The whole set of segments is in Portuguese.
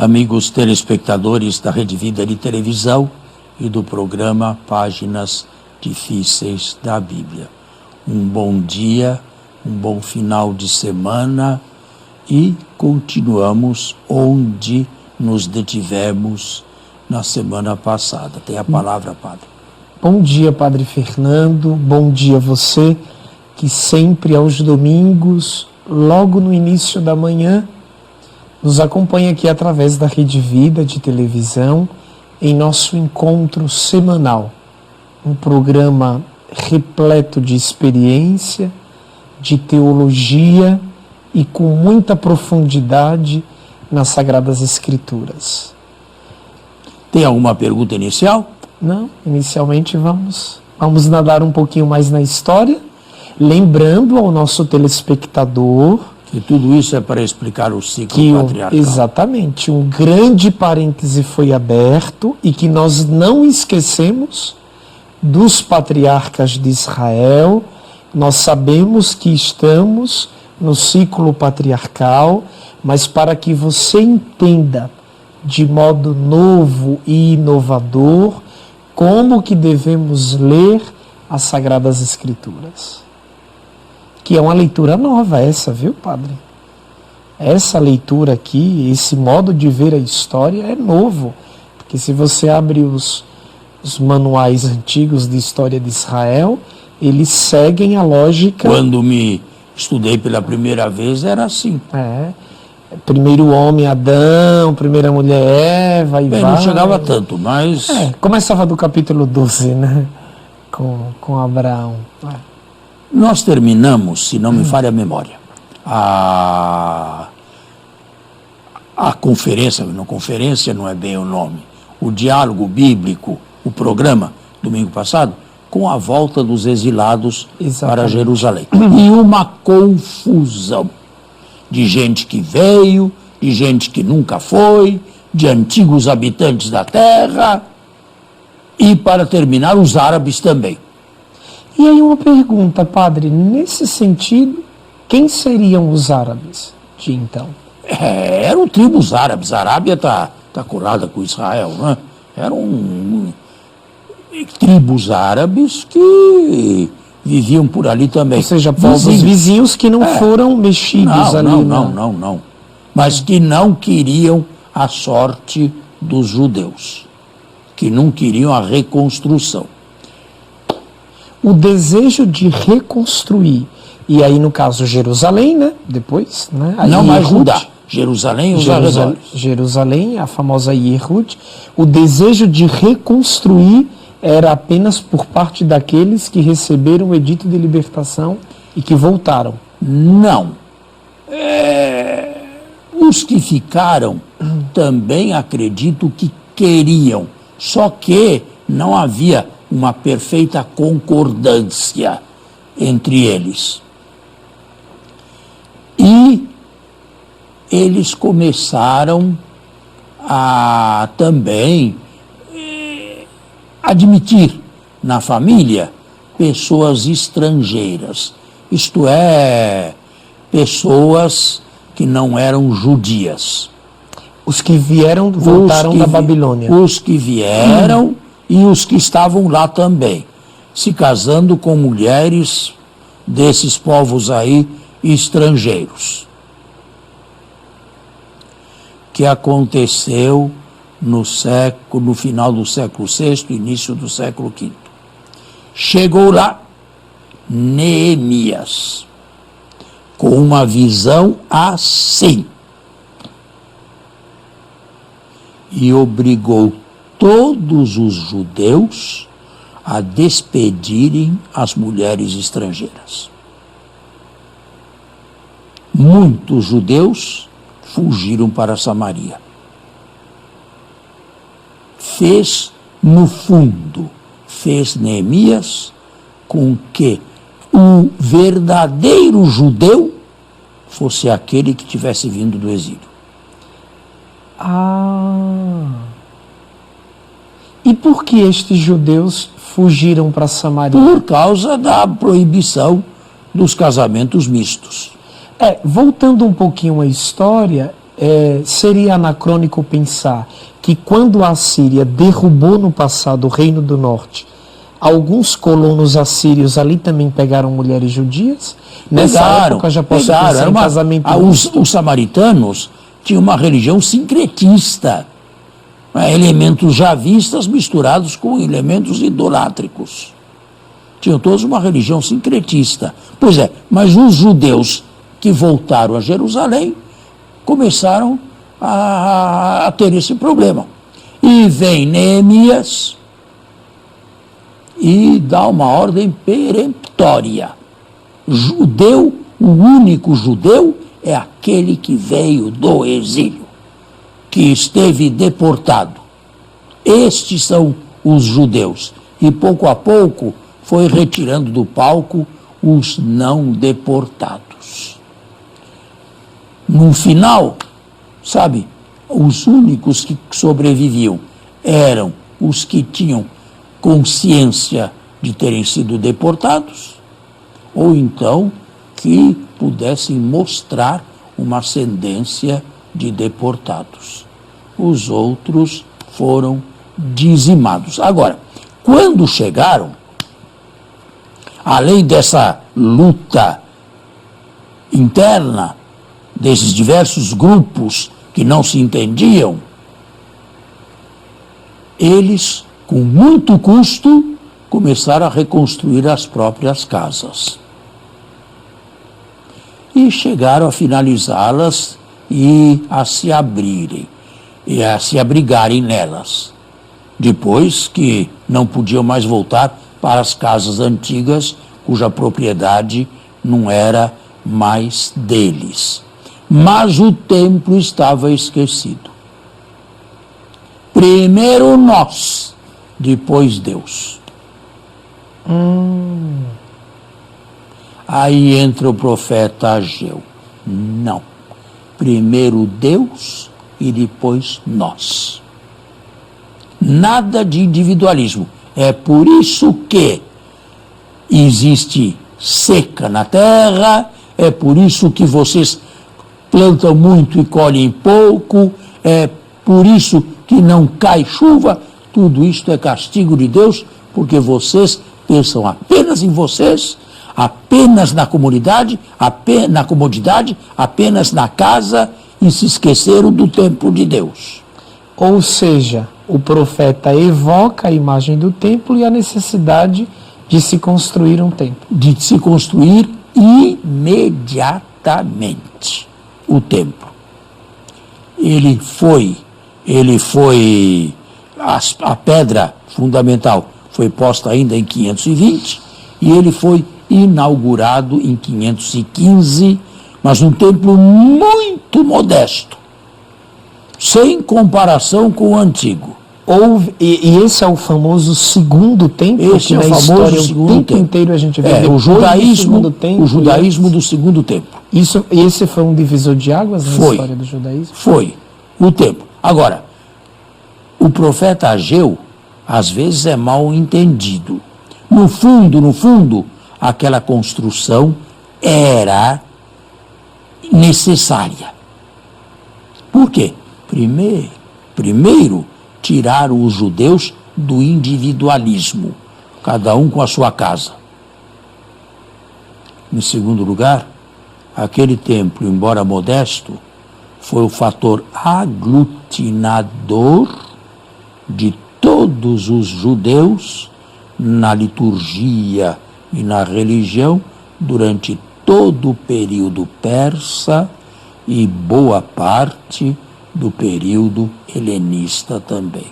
amigos telespectadores da Rede Vida de Televisão e do programa Páginas Difíceis da Bíblia. Um bom dia, um bom final de semana e continuamos onde nos detivemos na semana passada. Tem a palavra, Padre. Bom dia, Padre Fernando. Bom dia a você que sempre aos domingos, logo no início da manhã, nos acompanha aqui através da Rede Vida de Televisão em nosso encontro semanal. Um programa repleto de experiência, de teologia e com muita profundidade nas Sagradas Escrituras. Tem alguma pergunta inicial? Não, inicialmente vamos nadar um pouquinho mais na história, lembrando ao nosso telespectador que tudo isso é para explicar o ciclo patriarcal. Exatamente, um grande parêntese foi aberto e que nós não esquecemos dos patriarcas de Israel. Nós sabemos que estamos no ciclo patriarcal, mas para que você entenda de modo novo e inovador como que devemos ler as Sagradas Escrituras. Que é uma leitura nova essa, viu, Padre? Essa leitura aqui, esse modo de ver a história é novo. Porque se você abre os manuais antigos de história de Israel, eles seguem a lógica... Quando me estudei pela primeira vez era assim. Primeiro homem, Adão, primeira mulher, Eva e vai. Não chegava tanto, mas... Começava do capítulo 12, né? Com Abraão. Nós terminamos, se não me falha a memória, a conferência não é bem o nome, o diálogo bíblico, o programa, domingo passado, com a volta dos exilados para Jerusalém. E uma confusão de gente que veio, de gente que nunca foi, de antigos habitantes da terra e, para terminar, os árabes também. E aí uma pergunta, Padre, nesse sentido, quem seriam os árabes de então? Eram tribos árabes, a Arábia está colada com Israel, né? Eram tribos árabes que viviam por ali também. Ou seja, povos vizinhos que não foram mexidos ali. Não. Mas que não queriam a sorte dos judeus, que não queriam a reconstrução. O desejo de reconstruir, e aí no caso Jerusalém, né? Depois, né? Não mais Judá, Jerusalém e os arredores. Jerusalém, a famosa Yehud. O desejo de reconstruir era apenas por parte daqueles que receberam o edito de libertação e que voltaram. Não. Os que ficaram também acredito que queriam, só que não havia uma perfeita concordância entre eles. E eles começaram a também admitir na família pessoas estrangeiras, isto é, pessoas que não eram judias. Os que vieram, voltaram da Babilônia. Os que vieram e os que estavam lá também, se casando com mulheres desses povos aí estrangeiros. Que aconteceu no final do século VI, início do século V. Chegou lá Neemias, com uma visão assim, e obrigou todos os judeus a despedirem as mulheres estrangeiras. Muitos judeus fugiram para Samaria. Fez Neemias com que o verdadeiro judeu fosse aquele que tivesse vindo do exílio. E por que estes judeus fugiram para Samaria? Por causa da proibição dos casamentos mistos. Voltando um pouquinho à história, seria anacrônico pensar que quando a Assíria derrubou no passado o Reino do Norte, alguns colonos assírios ali também pegaram mulheres judias? Nessa época já posso pensar em casamento os samaritanos tinham uma religião sincretista, elementos javistas misturados com elementos idolátricos. Tinham todos uma religião sincretista. Pois é, mas os judeus que voltaram a Jerusalém começaram a ter esse problema. E vem Neemias e dá uma ordem peremptória. Judeu, o único judeu é aquele que veio do exílio, que esteve deportado. Estes são os judeus. E pouco a pouco foi retirando do palco os não deportados. No final, sabe, os únicos que sobreviviam eram os que tinham consciência de terem sido deportados, ou então que pudessem mostrar uma ascendência de deportados. Os outros foram dizimados. Agora, quando chegaram, além dessa luta interna, desses diversos grupos que não se entendiam, eles, com muito custo, começaram a reconstruir as próprias casas. E chegaram a finalizá-las e a se abrirem, e a se abrigarem nelas. Depois que não podiam mais voltar para as casas antigas, cuja propriedade não era mais deles. Mas o templo estava esquecido. Primeiro nós, depois Deus. Aí entra o profeta Ageu. Não. Primeiro Deus e depois nós. Nada de individualismo. É por isso que existe seca na terra, é por isso que vocês plantam muito e colhem pouco, é por isso que não cai chuva. Tudo isto é castigo de Deus, porque vocês pensam apenas em vocês, apenas na comunidade, na comodidade, apenas na casa, e se esqueceram do templo de Deus. Ou seja, o profeta evoca a imagem do templo e a necessidade de se construir um templo. De se construir imediatamente o templo. A pedra fundamental foi posta ainda em 520 e ele foi inaugurado em 515, mas um templo muito modesto, sem comparação com o antigo. E esse é o famoso segundo templo, esse que é na o famoso história segundo o tempo templo. inteiro a gente vê O judaísmo templo, do segundo templo. Esse foi um divisor de águas na história do judaísmo? Foi o templo. Agora, o profeta Ageu, às vezes, é mal entendido. No fundo, aquela construção era necessária. Por quê? Primeiro, tiraram os judeus do individualismo, cada um com a sua casa. Em segundo lugar, aquele templo, embora modesto, foi o fator aglutinador de todos os judeus na liturgia e na religião durante todo o período persa e boa parte do período helenista também.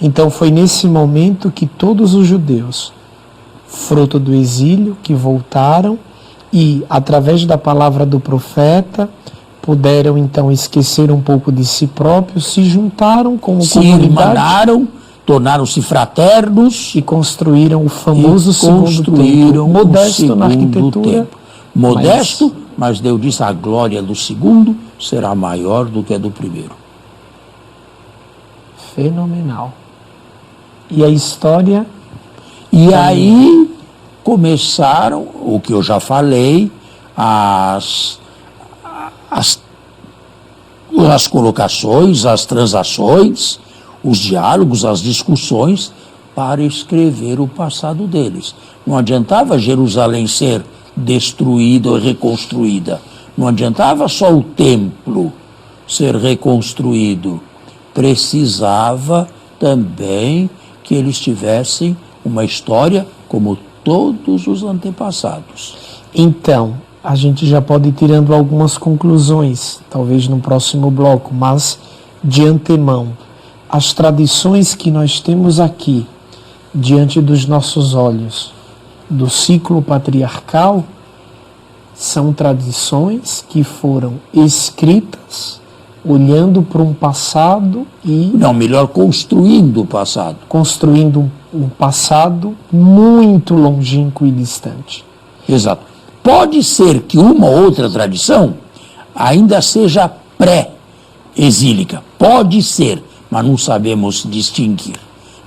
Então foi nesse momento que todos os judeus, fruto do exílio, que voltaram e, através da palavra do profeta, puderam então esquecer um pouco de si próprios, se juntaram como comunidade, irmanaram, tornaram-se fraternos e construíram o famoso segundo templo, modesto na arquitetura. Modesto, mas Deus disse: a glória do segundo será maior do que a do primeiro. Fenomenal. E a história? E aí começaram, o que eu já falei, as as colocações, as transações, os diálogos, as discussões, para escrever o passado deles. Não adiantava Jerusalém ser destruída ou reconstruída. Não adiantava só o templo ser reconstruído. Precisava também que eles tivessem uma história como todos os antepassados. Então, a gente já pode ir tirando algumas conclusões, talvez no próximo bloco, mas de antemão, as tradições que nós temos aqui, diante dos nossos olhos, do ciclo patriarcal, são tradições que foram escritas olhando para um passado e... Não, melhor construindo o passado. Construindo um passado muito longínquo e distante. Exato. Pode ser que uma ou outra tradição ainda seja pré-exílica. Pode ser, mas não sabemos distinguir.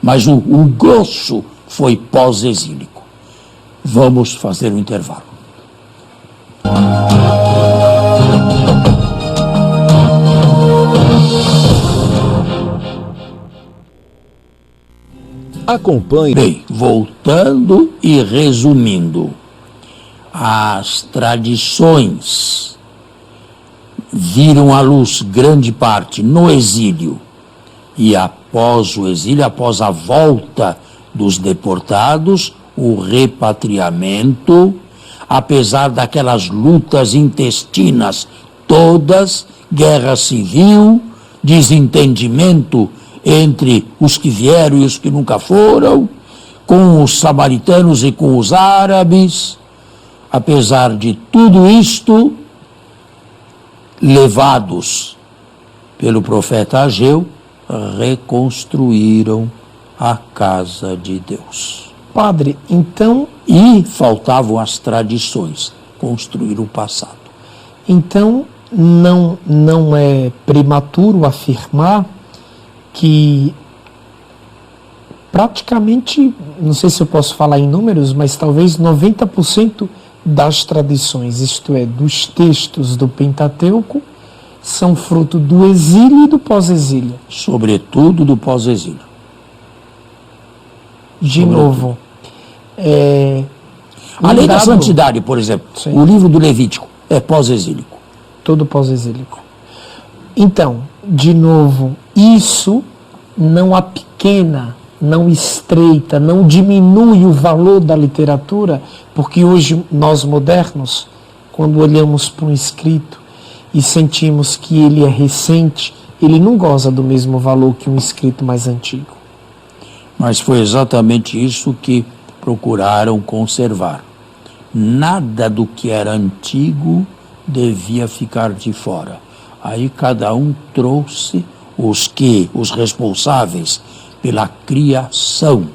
Mas o grosso foi pós-exílico. Vamos fazer um intervalo. Acompanhe. Bem, voltando e resumindo, as tradições viram à luz grande parte no exílio e após o exílio, após a volta dos deportados, o repatriamento, apesar daquelas lutas intestinas todas, guerra civil, desentendimento entre os que vieram e os que nunca foram, com os samaritanos e com os árabes. Apesar de tudo isto, levados pelo profeta Ageu, reconstruíram a casa de Deus. Padre, então... E faltavam as tradições, construir o passado. Então, não é prematuro afirmar que praticamente, não sei se eu posso falar em números, mas talvez 90% das tradições, isto é, dos textos do Pentateuco, são fruto do exílio e do pós-exílio. Sobretudo do pós-exílio. De novo. A Lei da Santidade, por exemplo, sim, o livro do Levítico é pós-exílico. Todo pós-exílico. Então, de novo, isso não apequena, não estreita, não diminui o valor da literatura, porque hoje nós modernos, quando olhamos para um escrito e sentimos que ele é recente, ele não goza do mesmo valor que um escrito mais antigo. Mas foi exatamente isso que procuraram conservar. Nada do que era antigo devia ficar de fora. Aí cada um trouxe os responsáveis pela criação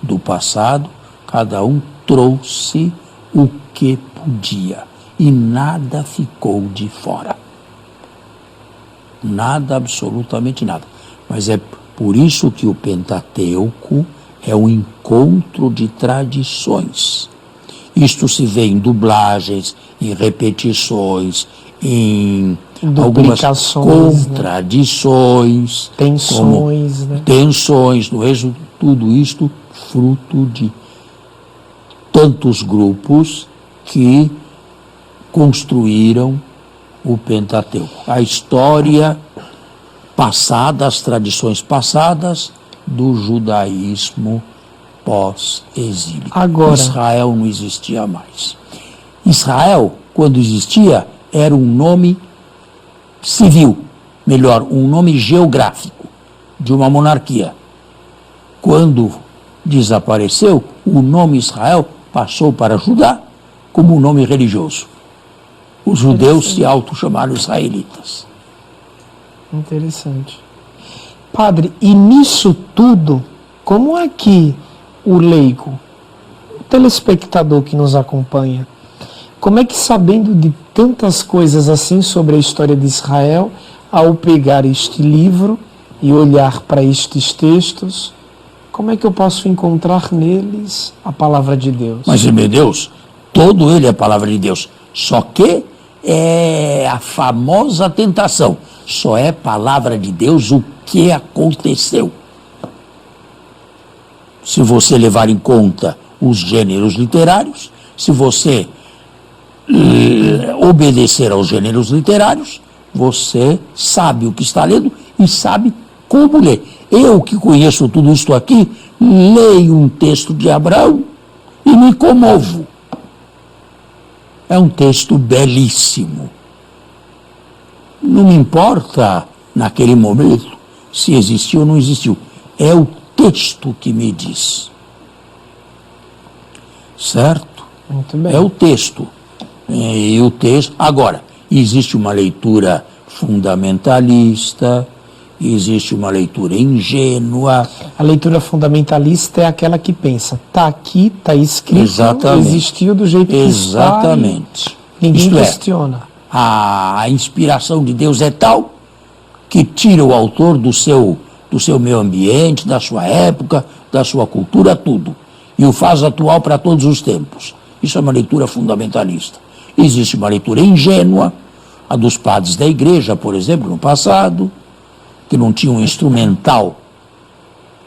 do passado, cada um trouxe o que podia e nada ficou de fora. Nada, absolutamente nada. Mas é por isso que o Pentateuco é um encontro de tradições. Isto se vê em dublagens, em repetições, em algumas contradições, tensões, tensões, no êxodo, tudo isto fruto de tantos grupos que construíram o Pentateuco. A história passada, as tradições passadas do judaísmo pós-exílio. Agora, Israel não existia mais. Israel, quando existia, era um nome civil, melhor, um nome geográfico de uma monarquia. Quando desapareceu, o nome Israel passou para Judá como um nome religioso. Os judeus se auto-chamaram israelitas. Interessante. Padre, e nisso tudo, como é que o leigo, o telespectador que nos acompanha, como é que, sabendo de tantas coisas assim sobre a história de Israel, ao pegar este livro e olhar para estes textos, como é que eu posso encontrar neles a palavra de Deus? Mas, meu Deus, todo ele é a palavra de Deus. Só que é a famosa tentação. Só é palavra de Deus o que aconteceu. Se você levar em conta os gêneros literários, se você obedecer aos gêneros literários, você sabe o que está lendo e sabe como ler. Eu, que conheço tudo isto aqui, leio um texto de Abraão e me comovo. É um texto belíssimo. Não me importa, naquele momento, se existiu ou não existiu. É o texto que me diz. Certo? Muito bem. É o texto. E o texto. Agora, existe uma leitura fundamentalista, existe uma leitura ingênua. A leitura fundamentalista é aquela que pensa, está aqui, está escrito, Exatamente. Existiu do jeito que Exatamente. está. Ninguém Isto questiona. A inspiração de Deus é tal que tira o autor do seu meio ambiente, da sua época, da sua cultura, tudo, e o faz atual para todos os tempos. Isso é uma leitura fundamentalista. Existe uma leitura ingênua, a dos padres da igreja, por exemplo, no passado, que não tinha um instrumental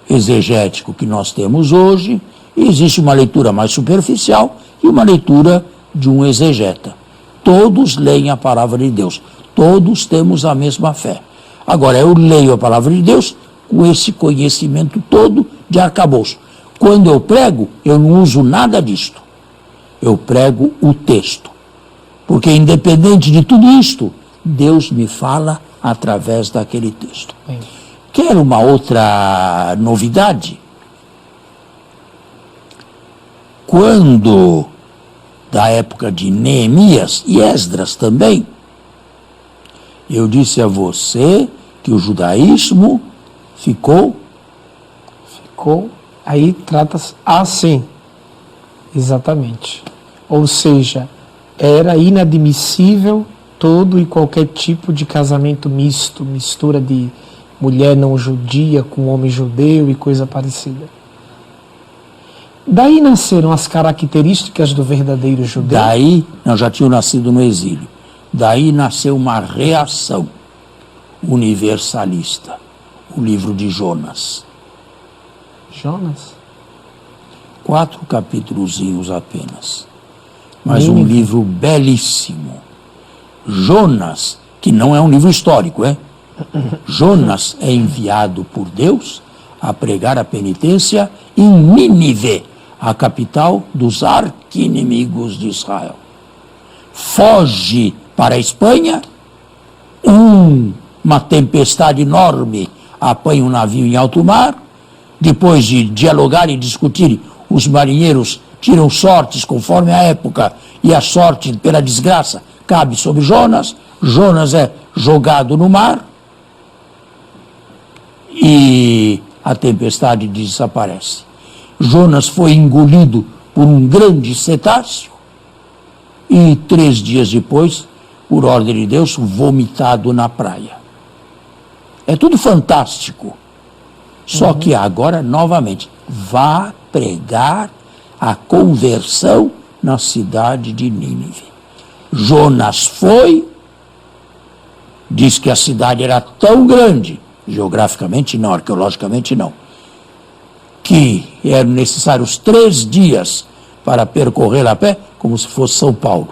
exegético que nós temos hoje, e existe uma leitura mais superficial e uma leitura de um exegeta. Todos leem a palavra de Deus, todos temos a mesma fé. Agora, eu leio a palavra de Deus com esse conhecimento todo de arcabouço. Quando eu prego, eu não uso nada disto. Eu prego o texto. Porque, independente de tudo isto, Deus me fala através daquele texto. Bem. Quer uma outra novidade? Quando, da época de Neemias e Esdras também, eu disse a você que o judaísmo ficou, aí trata-se assim, exatamente. Ou seja, era inadmissível todo e qualquer tipo de casamento misto, mistura de mulher não judia com homem judeu e coisa parecida. Daí nasceram as características do verdadeiro judeu. Daí, não, já tinham nascido no exílio. Daí nasceu uma reação universalista, o livro de Jonas. Jonas? 4 capítulozinhos apenas, mas um livro belíssimo. Jonas, que não é um livro histórico, é? Jonas é enviado por Deus a pregar a penitência em Nínive, a capital dos arqui-inimigos de Israel. Foge para a Espanha, uma tempestade enorme apanha um navio em alto mar. Depois de dialogar e discutir, os marinheiros tiram sortes conforme a época, e a sorte, pela desgraça, cabe sobre Jonas. Jonas é jogado no mar e a tempestade desaparece. Jonas foi engolido por um grande cetáceo e 3 dias depois, por ordem de Deus, vomitado na praia. É tudo fantástico. Só que agora, novamente, vá pregar a conversão na cidade de Nínive. Jonas foi, diz que a cidade era tão grande, geograficamente não, arqueologicamente não, que eram necessários 3 dias para percorrer a pé, como se fosse São Paulo.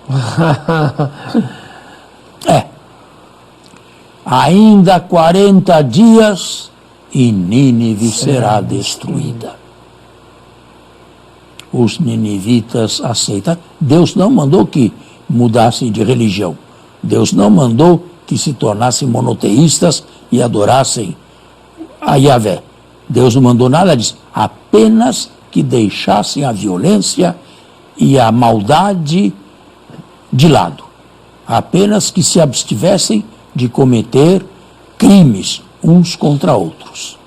Ainda 40 dias e Nínive será destruída. Os ninivitas aceitaram. Deus não mandou que mudassem de religião. Deus não mandou que se tornassem monoteístas e adorassem a Yahvé. Deus não mandou nada disso. Apenas que deixassem a violência e a maldade de lado. Apenas que se abstivessem de cometer crimes uns contra outros.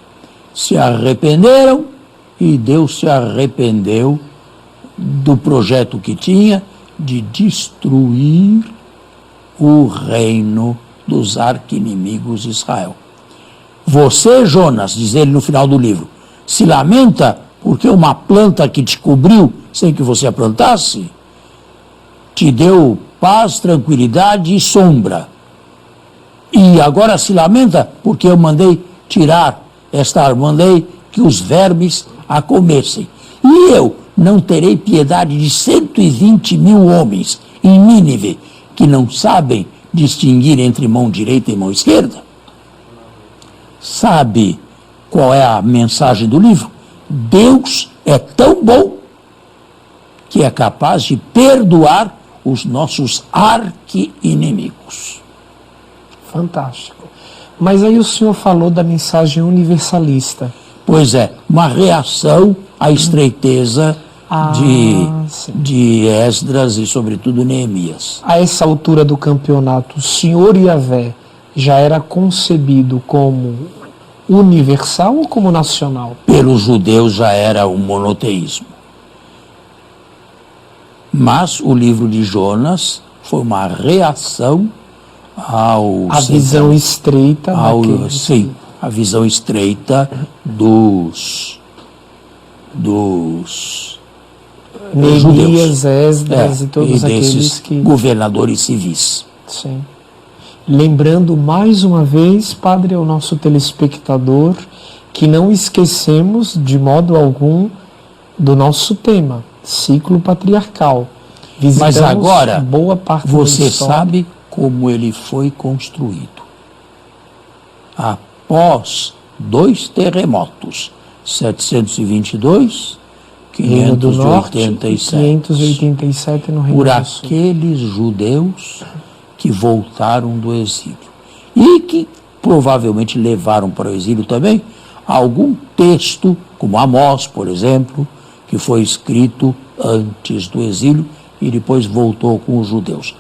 Se arrependeram e Deus se arrependeu do projeto que tinha de destruir o reino dos arqui-inimigos de Israel. Você, Jonas, diz ele no final do livro, se lamenta porque uma planta que te cobriu sem que você a plantasse, te deu paz, tranquilidade e sombra. E agora se lamenta porque eu mandei tirar mandei que os vermes a comessem. E eu não terei piedade de 120 mil homens em Nínive que não sabem distinguir entre mão direita e mão esquerda? Sabe qual é a mensagem do livro? Deus é tão bom que é capaz de perdoar os nossos arqui-inimigos. Fantástico. Mas aí o senhor falou da mensagem universalista. Pois é, uma reação à estreiteza de Esdras e, sobretudo, Neemias. A essa altura do campeonato, o Senhor Yahvé já era concebido como universal ou como nacional? Pelos judeus já era um monoteísmo. Mas o livro de Jonas foi uma reação a visão estreita a visão estreita dos Neemias, Esdras e todos aqueles que... governadores civis. Sim. Lembrando mais uma vez, Padre, ao nosso telespectador, que não esquecemos de modo algum do nosso tema, ciclo patriarcal. Mas agora, boa parte você sabe como ele foi construído. Após 2 terremotos, 722, 587 no Reino por do Sul. Aqueles judeus que voltaram do exílio e que provavelmente levaram para o exílio também algum texto, como Amós, por exemplo, que foi escrito antes do exílio e depois voltou com os judeus.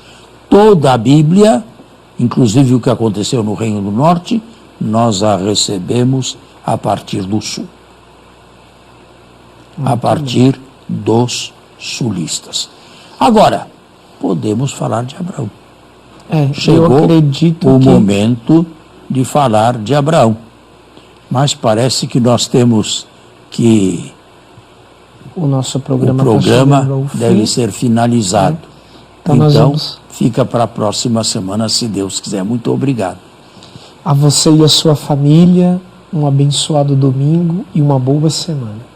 Toda a Bíblia, inclusive o que aconteceu no Reino do Norte, nós a recebemos a partir do Sul. A partir dos sulistas. Agora, podemos falar de Abraão. Chegou o momento de falar de Abraão. Mas parece que nós temos que... O nosso programa, deve ser finalizado. Então fica para a próxima semana, se Deus quiser. Muito obrigado. A você e a sua família, um abençoado domingo e uma boa semana.